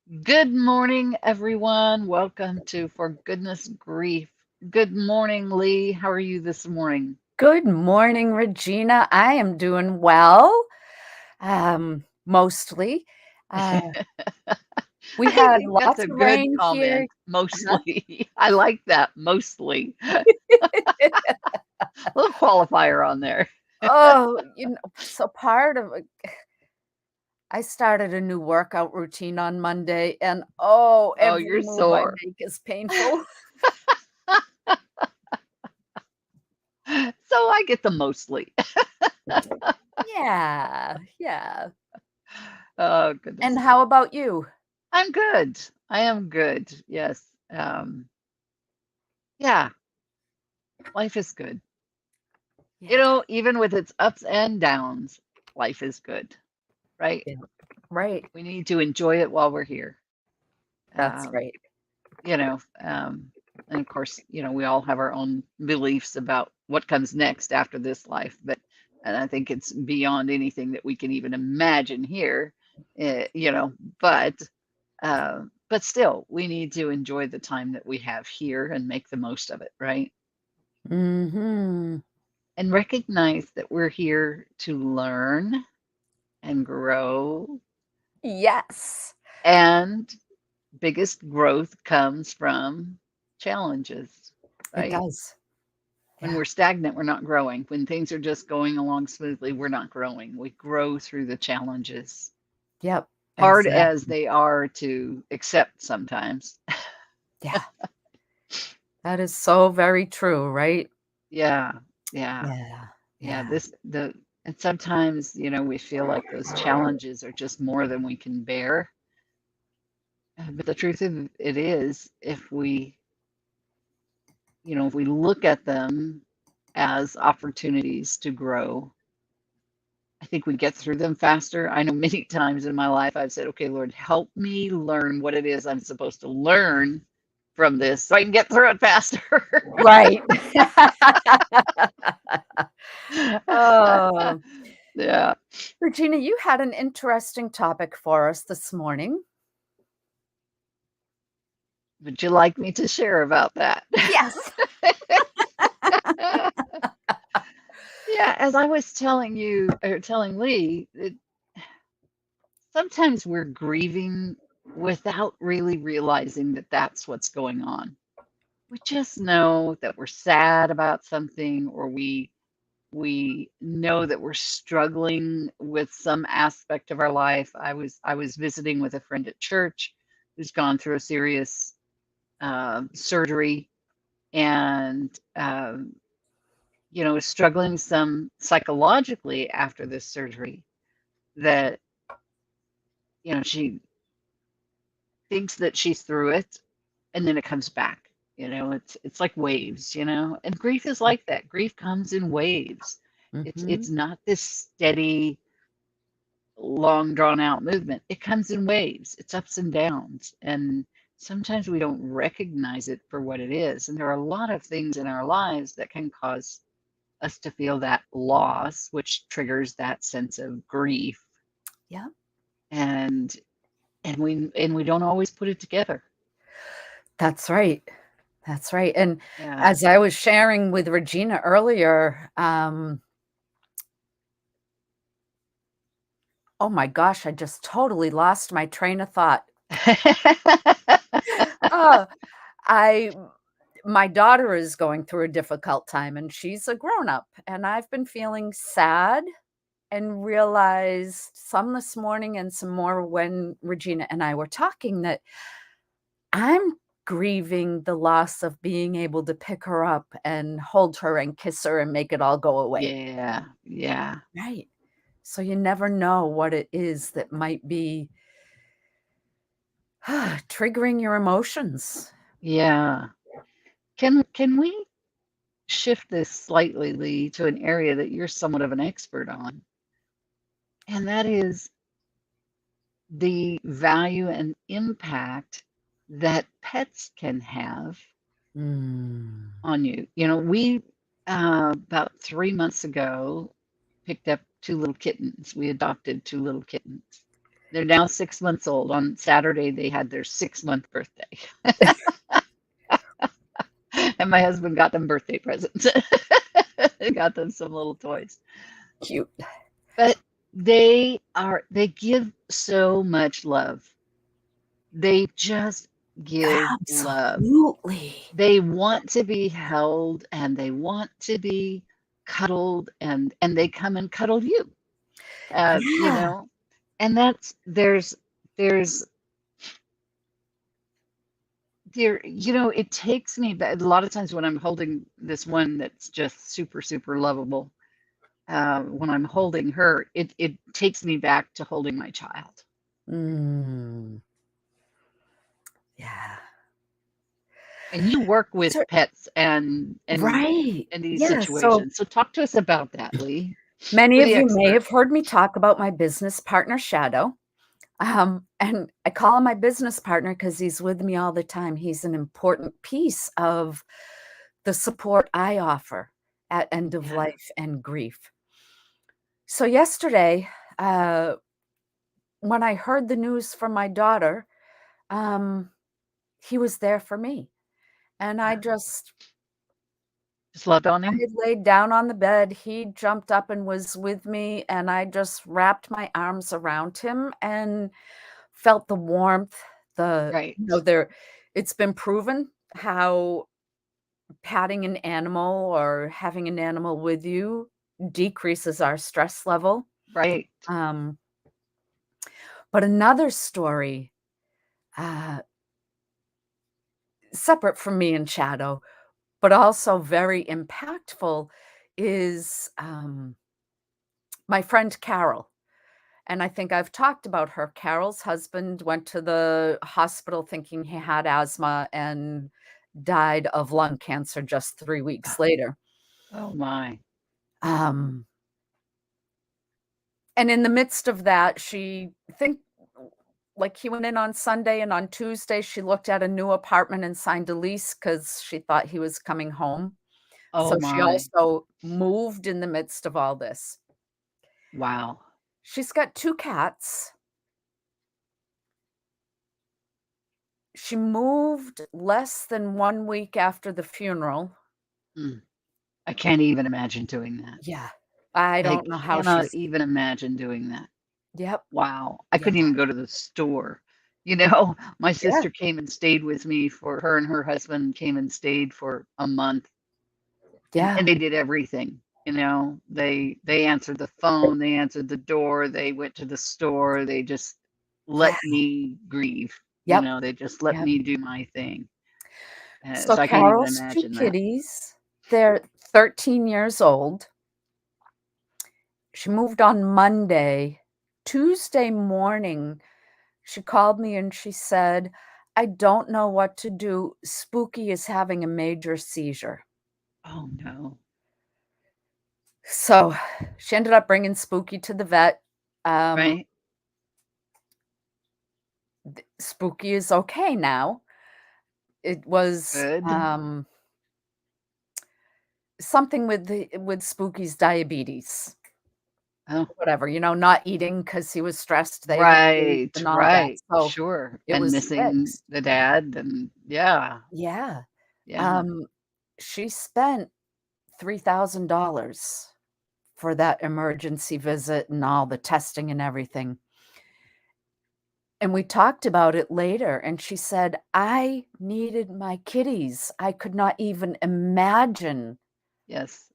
Good morning, everyone. Welcome to For Goodness Grief. Good morning, Lee. How are you this morning? Good morning, Regina. I am doing well, mostly. Uh, we I had think that's lots a of good rain here. comment. Uh-huh. Mostly. I like that. Mostly. A little qualifier on there. Oh, so part of it, I started a new workout routine on Monday, and Oh, every you're move I sore. make is painful. So I get the mostly. Yeah, yeah. Oh, And goodness. how about you? I'm good. I am good. Yes. Um, yeah, life is good. Yeah, Even with its ups and downs, life is good, right? yeah. Right. We need to enjoy it while we're here. That's Um, right. you know, um, and of course, we all have our own beliefs about what comes next after this life, and I think it's beyond anything that we can even imagine here, you know, but, but still, we need to enjoy the time that we have here and make the most of it, right? Mm-hmm. And recognize that we're here to learn and grow, Yes, and biggest growth comes from challenges, it right? does. When Yeah. we're stagnant, we're not growing. When things are just going along smoothly, we're not growing. We grow through the challenges, Yep, hard as exactly. they are to accept sometimes. Yeah, that is so very true, right? Yeah, yeah, Yeah, yeah. yeah. And sometimes, we feel like those challenges are just more than we can bear. But the truth of it is, if we look at them as opportunities to grow, I think we get through them faster. I know many times in my life I've said, okay, Lord, help me learn what it is I'm supposed to learn from this so I can get through it faster. Right. Oh, Yeah. Regina, you had an interesting topic for us this morning. Would you like me to share about that? Yes. Yeah, as I was telling you, or telling Lee, sometimes we're grieving without really realizing that that's what's going on. We just know that we're sad about something, or we know that we're struggling with some aspect of our life. I was visiting with a friend at church who's gone through a serious surgery, and is struggling some psychologically after this surgery, that she thinks that she's through it, and then it comes back. It's like waves, and grief is like that. Grief comes in waves. It's Mhm. not this steady, long drawn out movement. It comes in waves. It's ups and downs, and sometimes we don't recognize it for what it is. And there are a lot of things in our lives that can cause us to feel that loss, which triggers that sense of grief, Yeah, and we don't always put it together. that's right. That's right. And Yeah. as I was sharing with Regina earlier, oh my gosh, I just totally lost my train of thought. Oh, I my daughter is going through a difficult time and she's a grown up and I've been feeling sad and realized some this morning and some more when Regina and I were talking that I'm grieving the loss of being able to pick her up and hold her and kiss her and make it all go away. Yeah, yeah, Right. So you never know what it is that might be triggering your emotions. yeah. Can we shift this slightly, Lee, to an area that you're somewhat of an expert on? And that is the value and impact that pets can have Mm. on you. We about 3 months ago picked up two little kittens. We adopted two little kittens. They're now 6 months old. On Saturday, they had their 6-month birthday, and my husband got them birthday presents. He got them some little toys. Cute. But they give so much love. They just give love. Absolutely. They want to be held and they want to be cuddled and they come and cuddle you. You Yeah. know, and that's there's it takes me back a lot of times when I'm holding this one that's just super, super lovable. When I'm holding her, it takes me back to holding my child. Mm. Yeah. And you work with So pets and right. in these Yeah, so situations. So talk to us about that, Lee. many You're of the you may expert. have heard me talk about my business partner, Shadow. And I call him my business partner because he's with me all the time. He's an important piece of the support I offer at end of Yeah. life and grief. So yesterday, uh, when I heard the news from my daughter, um, he was there for me. And Yeah. Just loved on I him. laid down on the bed, he jumped up and was with me, and I just wrapped my arms around him and felt the warmth, Right. there it's been proven how patting an animal or having an animal with you decreases our stress level. Right. Um, but another story, uh, separate from me and Shadow, but also very impactful is, my friend Carol. And I think I've talked about her. Carol's husband went to the hospital thinking he had asthma and died of lung cancer just 3 weeks later. Oh my. Um, and in the midst of that, like, he went in on Sunday, and on Tuesday, she looked at a new apartment and signed a lease because she thought he was coming home. Oh So she my. also moved in the midst of all this. Wow. She's got 2 cats. She moved less than 1 week after the funeral. Mm. I can't even imagine doing that. Yeah. I I don't know how cannot she's even imagine doing that. Yep. Wow. I Yeah. couldn't even go to the store. My Yeah. sister came and stayed with me for her and her husband came and stayed for a month and Yeah. they did everything. They answered the phone, they answered the door, they went to the store, they just Yeah. let me grieve. Yep. They just let Yep. me do my thing. So So I can't even Carol's 2 imagine that. kitties, they're 13 years old. She moved on Monday. Tuesday morning, she called me and she said, "I don't know what to do. Spooky is having a major seizure." Oh no. So, she ended up bringing Spooky to the vet. Um, Right? Spooky is okay now. It was, Good. something with Spooky's diabetes. Oh, Whatever, not eating because he was stressed, they had moved right, and all that, right. so Sure. it And was missing fixed. the dad and yeah, Yeah. yeah. Um, she spent $3,000 for that emergency visit and all the testing and everything, and we talked about it later, and she said, "I needed my kitties. I could not even imagine Yes.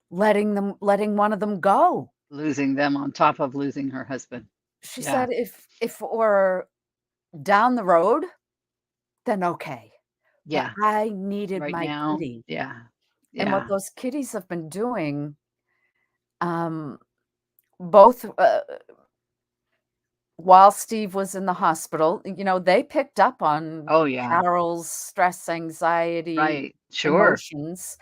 letting one of them go." Losing them on top of losing her husband. She Yeah. said, "If it were down the road, then okay, but Yeah. I needed Right my now. kitty." Yeah. And what Yeah. those kitties have been doing, um, both, while Steve was in the hospital, they picked up on Oh yeah. Carol's stress, anxiety, Right. Sure. emotions.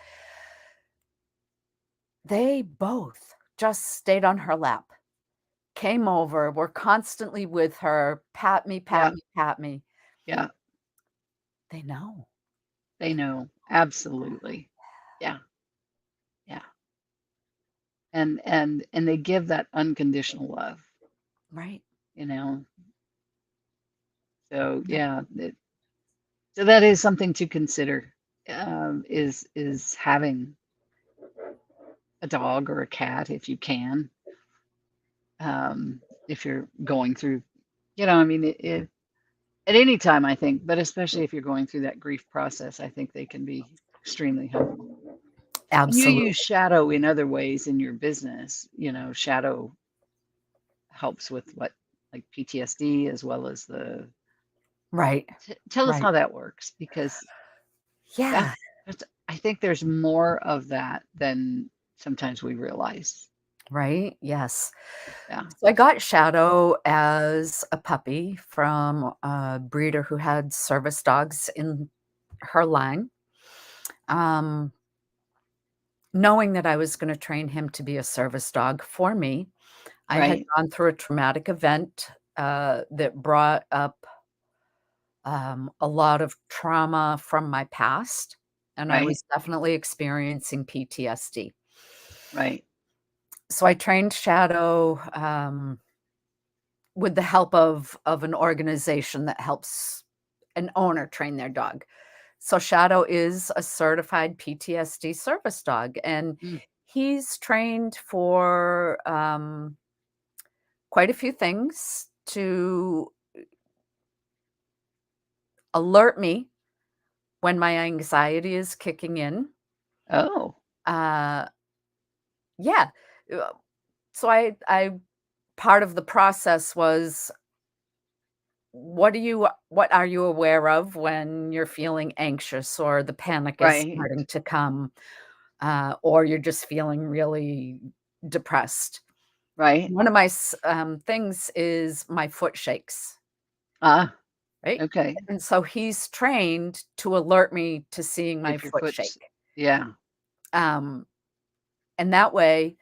They both just stayed on her lap, came over, were constantly with her, "Pat me, pat Yeah. me, pat me." Yeah. They know. They know. Absolutely. Yeah. Yeah. And they give that unconditional love. Right. you know. So yeah, so that is something to consider. Is having a dog or a cat if you can. If you're going through, I mean, at any time, I think, but especially if you're going through that grief process, I think they can be extremely helpful. And you use Absolutely. shadow in other ways in your business. Shadow helps with what, like PTSD, as well as Right. tell us Right. how that works, because that Yeah. that's, I think there's more of that than sometimes we realize. Right. Yes. Yeah. So I got Shadow as a puppy from a breeder who had service dogs in her line. Um, Knowing that I was going to train him to be a service dog for me, I had Right. gone through a traumatic event that brought up a lot of trauma from my past, and I Right. was definitely experiencing PTSD. Right. So I trained Shadow with the help of an organization that helps an owner train their dog. So Shadow is a certified PTSD service dog, and Mm. he's trained for quite a few things to alert me when my anxiety is kicking in. Oh. Uh, yeah. uh, So I part of the process was what are you aware of when you're feeling anxious or the panic is Right. starting to come, or you're just feeling really depressed. Right. One of my things is my foot shakes, Ah. right? Okay. And so he's trained to alert me to seeing my If your foot shake. foot's, yeah. Um, and that way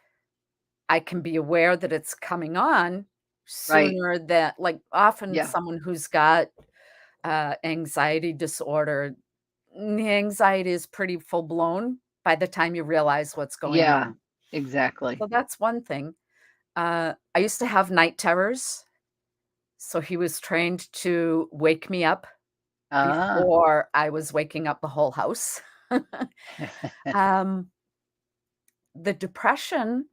I can be aware that it's coming on Right. sooner than like often Yeah. someone who's got anxiety disorder, the anxiety is pretty full blown by the time you realize what's going Yeah. on. Exactly. So that's one thing. I used to have night terrors, so he was trained to wake me up Ah. before I was waking up the whole house. um, the depression,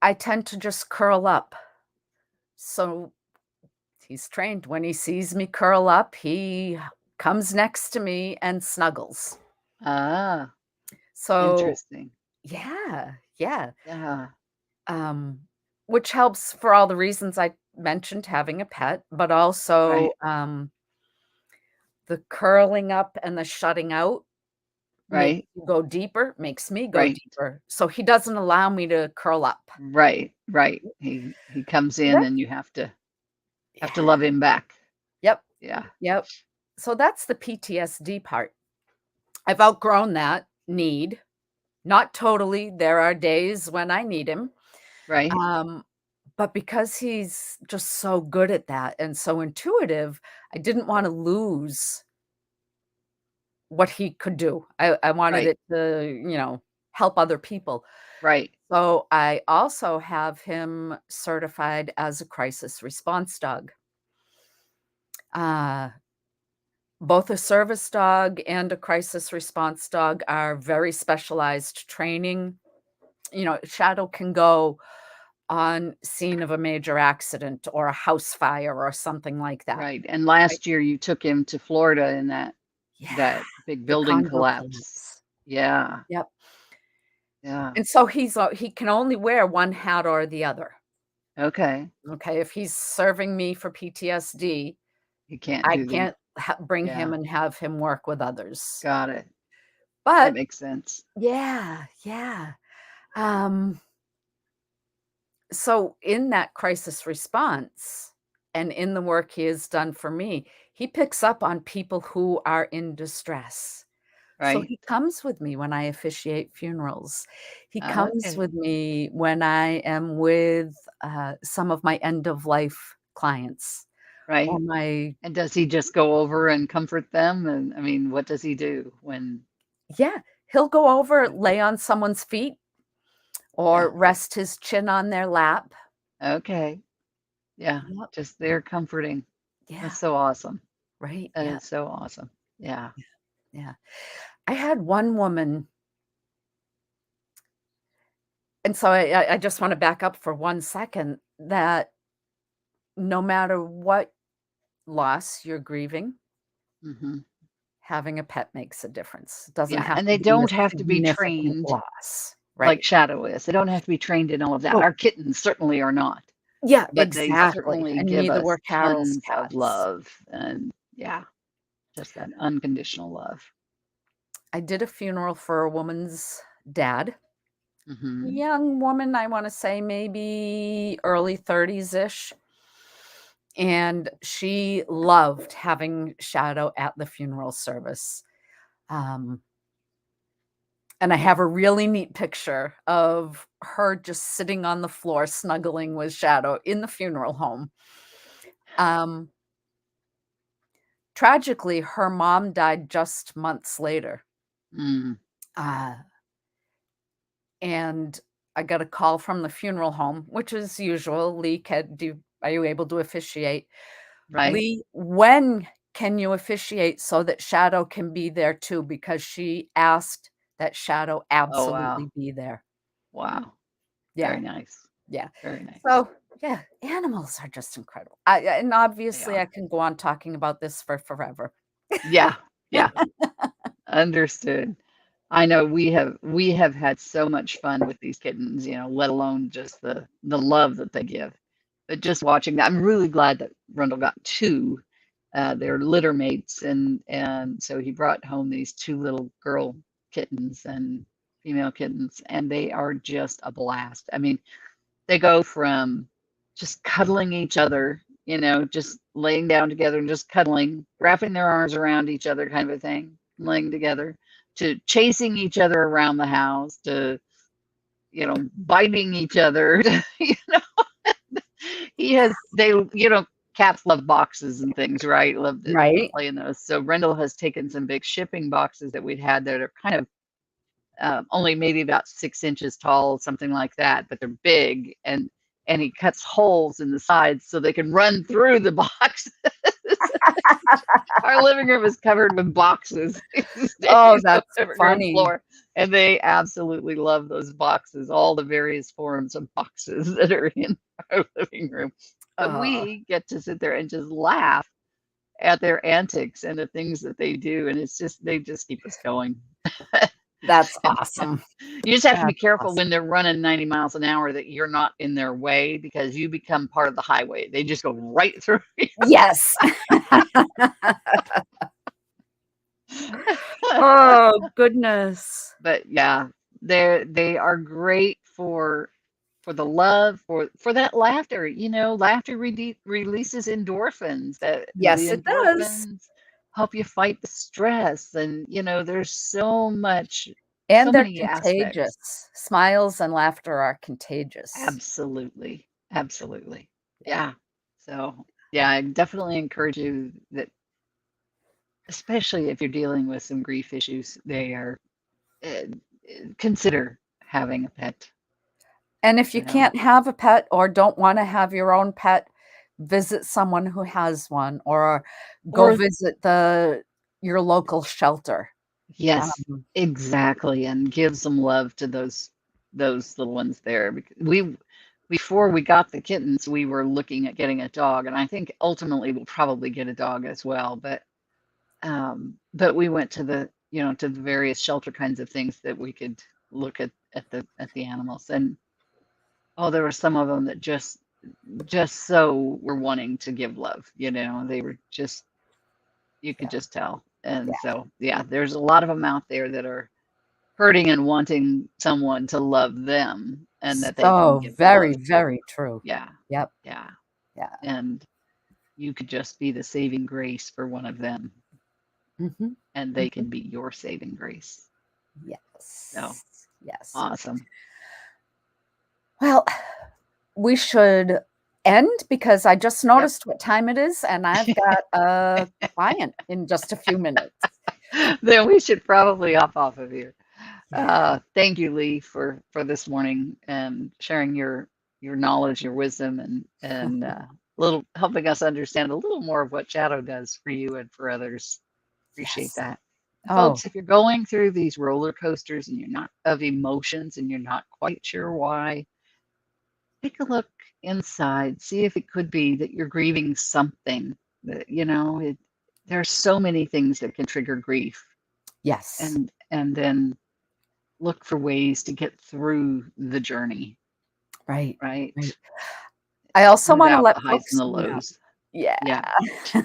I tend to just curl up. So he's trained when he sees me curl up, he comes next to me and snuggles. Ah. So Interesting. yeah, yeah. Yeah. Um, which helps for all the reasons I mentioned, having a pet, but also, Right. the curling up and the shutting out makes Right. you go deeper, makes me go Right. deeper. So he doesn't allow me to curl up. Right. Right. He comes So in that's and you have to yeah. love him back. Yep, Yeah. yep. So that's the PTSD part. I've outgrown that need. Not totally, there are days when I need him, Right. um, but because he's just so good at that and so intuitive, I didn't wanna lose what he could do. I wanted Right. it to, help other people. Right. So, I also have him certified as a crisis response dog. Uh, Both a service dog and a crisis response dog are very specialized training. Shadow can go on scene of a major accident or a house fire or something like that, Right. And right? last year you took him to Florida in Yeah, that big the building condo collapse. collapse. Yeah. Yep, Yeah. and so he can only wear one hat or the other, Okay. okay? If he's serving me for PTSD, He can't I do the, can't bring him yeah. and have him work with others. Got it. That But makes sense. yeah, yeah, um, so in that crisis response and in the work he has done for me, he picks up on people who are in distress. So Right. he comes with me when I officiate funerals. He comes Okay. with me when I am with, some of my end of life clients or Right. my And does he just go over and comfort them? And I mean, what does he do when, yeah, he'll go over, lay on someone's feet yeah. or rest his chin on their lap. Okay. Yeah, Yep. just they're comforting. Yeah. That's so awesome. Right. That Yeah. is so awesome. Yeah. Yeah. I had one woman, and so I just want to back up for 1 second that no matter what loss you're grieving, Mhm. having a pet makes a difference. It doesn't Yeah, have and to they be a don't have to be significant trained loss, like right? Shadow is. They don't have to be trained in all of that. No. Our kittens certainly are not, Yeah, but they exactly, certainly and give neither us were Carol's tons of cats. love and yeah, just that unconditional love. I did a funeral for a woman's dad. Mhm. Young woman, I wanna say maybe early 30s-ish, and she loved having Shadow at the funeral service. Um, and I have a really neat picture of her just sitting on the floor snuggling with Shadow in the funeral home. Um, Tragically, her mom died just months later. Mm, Uh, and I got a call from the funeral home, which is usual. "Lee, are you able to officiate?" right? "Lee, when can you officiate so that Shadow can be there too?" Because she asked that Shadow Oh, wow. absolutely be there. Wow. Yeah, Very nice. yeah. Very nice. So, yeah, animals are just incredible. And They obviously, I are. can go on talking about this for forever. Yeah. Yeah. Understood. I know we have had so much fun with these kittens, let alone just the love that they give. But just watching that, I'm really glad that Rundle got two. They're litter mates, and so he brought home these two little girl kittens and female kittens, and they are just a blast. I mean, they go from just cuddling each other, just laying down together and just cuddling, wrapping their arms around each other, kind of a thing, laying together, to chasing each other around the house, to, biting each other. He has, cats love boxes and things, right? Love to Right? play in those. So Rendell has taken some big shipping boxes that we'd had that are kind of only maybe about 6 inches tall, something like that, but they're big, and he cuts holes in the sides so they can run through the box. Our living room is covered with boxes these Oh, days on that's the living room funny. floor, and they absolutely love those boxes, all the various forms of boxes that are in our living room. But Oh, we get to sit there and just laugh at their antics and the things that they do, and they just keep us going. that's And awesome. you just have to be That's careful awesome. when they're running 90 miles an hour that you're not in their way because you become part of the highway. They just go right through you. Yes. Oh, goodness. But yeah, they are great for the love, for that laughter. Laughter releases endorphins. That the Yes, it does. endorphins help you fight the stress, and there's so And they're many aspects. contagious. Smiles and laughter are contagious. Absolutely. Absolutely. Yeah. Yeah. So, yeah, I definitely encourage you that, especially if you're dealing with some grief issues, uh, consider having a pet, And if you you know, can't have a pet or don't wanna have your own pet, visit someone who has one or go or visit your local shelter. yes, Um, exactly, and give some love to those little ones there. Before we got the kittens, we were looking at getting a dog, and I think ultimately we'll probably get a dog as well. But we went to the various shelter kinds of things that we could look at the animals, and oh, there were some of them that just so were wanting to give love. They were just, you could yeah, just tell. And yeah. so, yeah, there's a lot of them out there that are hurting and wanting someone to love them and that they can So give love very, to. very true. Yeah, Yep. yeah. Yeah. And you could just be the saving grace for one of them, Mhm. and they Mhm. can be your saving grace. So Yes. Yes. awesome. Well, we should end because I just Yep. noticed what time it is, and I've got a client in just a few minutes. Then we should probably hop off of here. Yeah. Thank you, Lee, for this morning and sharing your knowledge, your wisdom, and helping us understand a little more of what shadow does for you and for others. Appreciate Yes. that. Oh, Folks, if you're going through these roller coasters and you're not of emotions and you're not quite sure why, take a look inside, see if it could be that you're grieving something that, there's so many things that can trigger grief, yes. and then look for ways to get through the journey, Right. right? Right. I also Smooth want to out let the highs and folks the know. lows. Yeah. Yeah.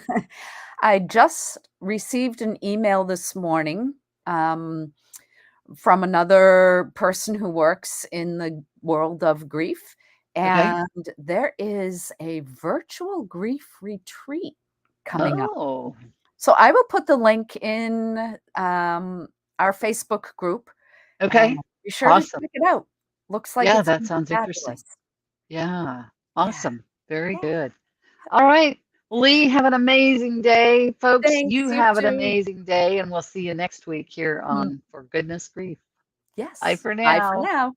I just received an email this morning um, from another person who works in the world of grief. Okay. And there is a virtual grief retreat coming up. Oh, So I will put the link in our Facebook group and okay. be sure to Awesome. check it out. Looks like Yeah, it's that going to be sounds interesting. fabulous. Yeah. Yeah. Awesome. Very Yeah. good. All right. Lee, have an amazing day. Folks, Thanks. you You have an too. amazing day, and we'll see you next week here Mm, on For Goodness Grief. Bye yes. for Bye for now. now.